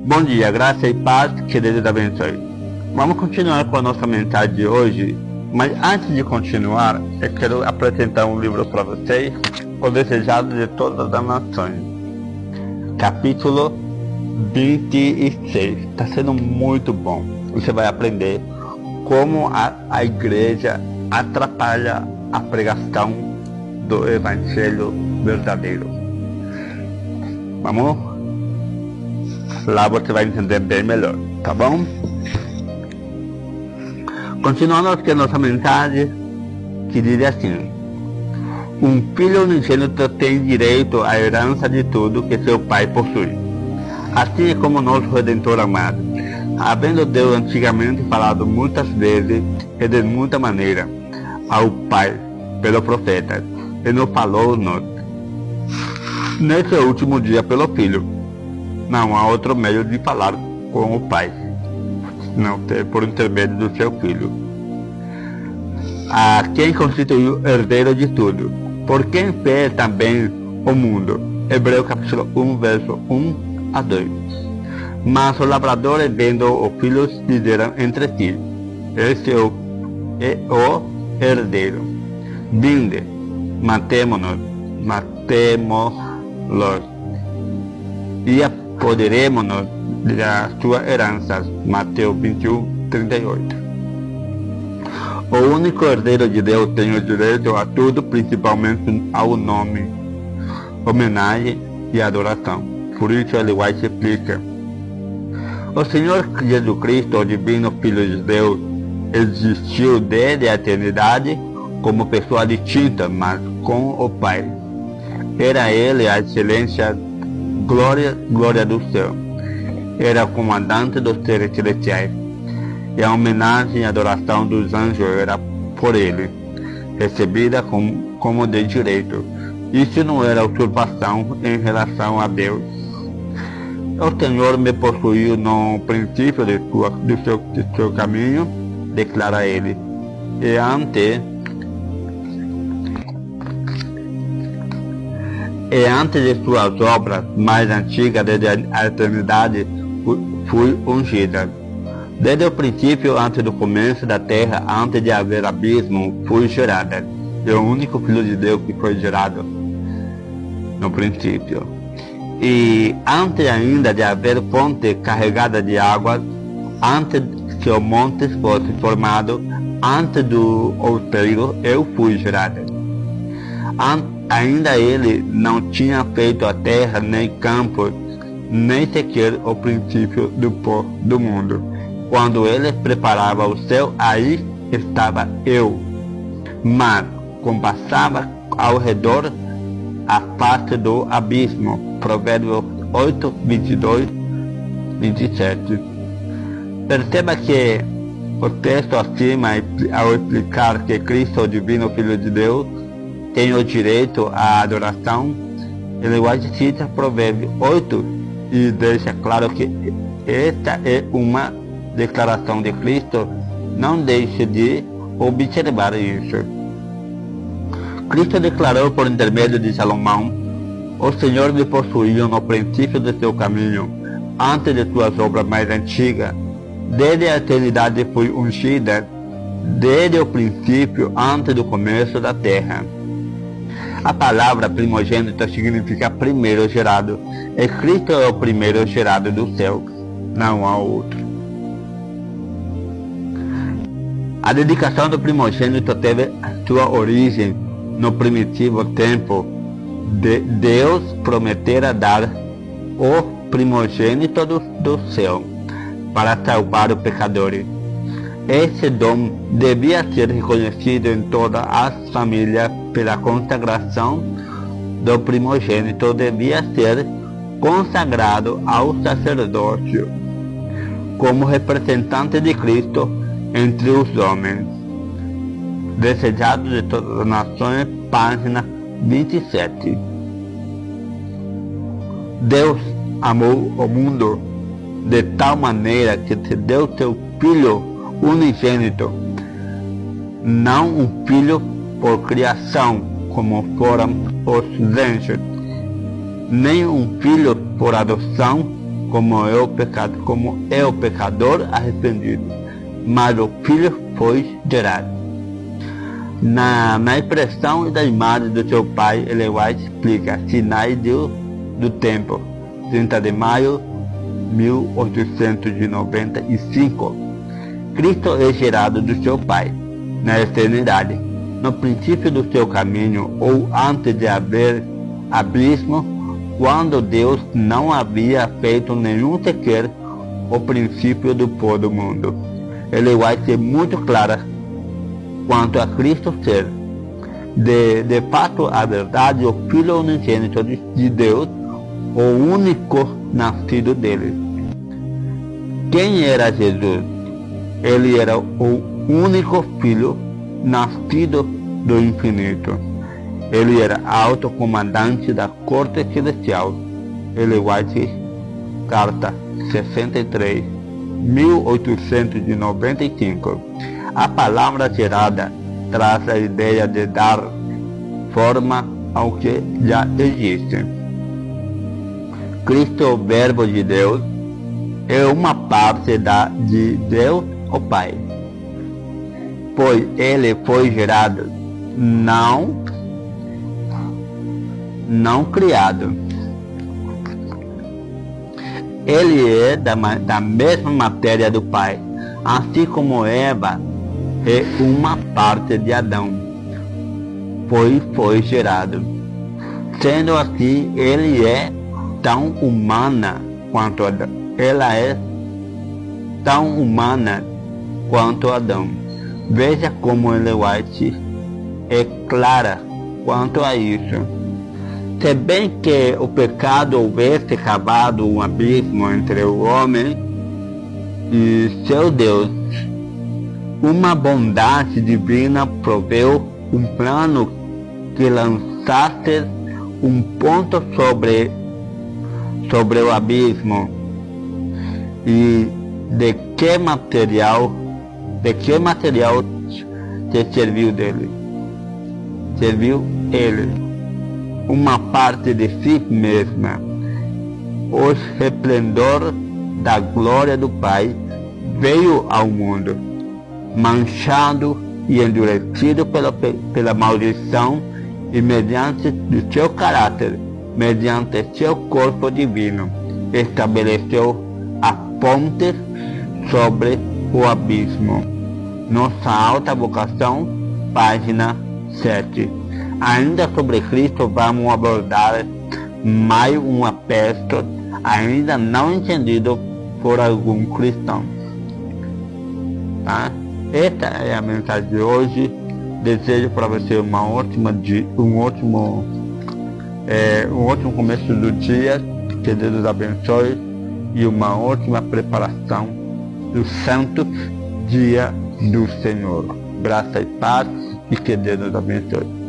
Bom dia, graça e paz, que Deus abençoe. Vamos continuar com a nossa mensagem de hoje, mas antes de continuar, eu quero apresentar um livro para vocês, O Desejado de Todas as Nações, capítulo 26. Está sendo muito bom. Você vai aprender como a igreja atrapalha a pregação do Evangelho verdadeiro. Vamos? Lá você vai entender bem melhor, tá bom? Continuando aqui a nossa mensagem, que diz assim: um filho unigênito tem direito à herança de tudo que seu pai possui, assim como nosso Redentor amado, havendo Deus antigamente falado muitas vezes e de muita maneira ao Pai pelo profeta, e nos falou-nos nesse último dia pelo Filho. Não há outro meio de falar com o Pai, não ser por intermédio do seu Filho, a quem constituiu herdeiro de tudo, por quem fez também o mundo. Hebreus capítulo 1, verso 1 a 2. Mas os lavradores, vendo o Filho, disseram entre si: este é o herdeiro. Vinde, matemo-los, e apoderemo-nos das suas heranças. Mateus 21, 38. O único herdeiro de Deus tem o direito a tudo, principalmente ao nome, homenagem e adoração. Por isso ele vai se explicar. O Senhor Jesus Cristo, o divino Filho de Deus, existiu desde a eternidade como pessoa distinta, mas com o Pai. Era ele a excelência, glória do céu. Era o comandante dos seres celestiais. E a homenagem e adoração dos anjos era por ele, recebida como de direito. Isso não era usurpação em relação a Deus. O Senhor me possuiu no princípio do seu caminho, declara ele, e antes de suas obras mais antigas, desde a eternidade, fui ungida. Desde o princípio, antes do começo da terra, antes de haver abismo, fui gerada. É o único Filho de Deus que foi gerado no princípio. E antes ainda de haver fonte carregada de águas, antes que o monte fosse formado, antes do outeiro, eu fui gerada. Ainda ele não tinha feito a terra, nem campos, nem sequer o princípio do mundo. Quando ele preparava o céu, aí estava eu. Mas, como passava ao redor a face do abismo. Provérbios 8, 22, 27. Perceba que o texto acima, ao explicar que Cristo, o divino Filho de Deus, tem o direito à adoração, ele vai citar Provérbios 8 e deixa claro que esta é uma declaração de Cristo. Não deixe de observar isso. Cristo declarou por intermédio de Salomão: o Senhor me possuiu no princípio de seu caminho, antes de suas obras mais antigas. Desde a eternidade fui ungida, desde o princípio, antes do começo da terra. A palavra primogênito significa primeiro gerado, e Cristo é o primeiro gerado do céu, não há outro. A dedicação do primogênito teve sua origem no primitivo tempo. Deus prometera dar o primogênito do céu para salvar os pecadores. Esse dom devia ser reconhecido em todas as famílias pela consagração do primogênito, devia ser consagrado ao sacerdócio como representante de Cristo entre os homens. Desejado de Todas as Nações, página 27. Deus amou o mundo de tal maneira que te deu seu Filho unigênito, não um filho por criação, como foram os anjos, nem um filho por adoção, como eu pecador arrependido, mas o Filho foi gerado. Na expressão da imagem do seu Pai, Ellen White explica sinais do tempo, 30 de maio de 1895. Cristo é gerado do seu Pai, na eternidade, no princípio do seu caminho, ou antes de haver abismo, quando Deus não havia feito nenhum sequer o princípio do pó do mundo. Ele vai ser muito clara quanto a Cristo ser, de fato, a verdade, o Filho unigênito de Deus, o único nascido dele. Quem era Jesus? Ele era o único Filho nascido do infinito. Ele era alto comandante da corte celestial. Ellen White, carta 63, 1895. A palavra gerada traz a ideia de dar forma ao que já existe. Cristo, o Verbo de Deus, é uma parte de Deus, o Pai, pois ele foi gerado, não criado. Ele é da mesma matéria do Pai, assim como Eva é uma parte de Adão, pois foi gerado. Sendo assim, ele é tão humana quanto Adão. Ela é tão humana quanto Adão. Veja como Ellen White é clara quanto a isso. Se bem que o pecado houvesse cavado um abismo entre o homem e seu Deus, uma bondade divina proveu um plano que lançasse um ponto sobre o abismo. E de que material se serviu dele? Serviu ele, uma parte de si mesma. O resplendor da glória do Pai veio ao mundo, manchado e endurecido pela maldição, e mediante seu caráter, mediante seu corpo divino, estabeleceu a ponte sobre o abismo. Nossa alta vocação, página 7. Ainda sobre Cristo vamos abordar mais um aspecto ainda não entendido por algum cristão. Tá? Esta é a mensagem de hoje. Desejo para você um ótimo começo do dia. Que Deus abençoe e uma ótima preparação do santo dia do Senhor. Graça e paz e que Deus nos abençoe.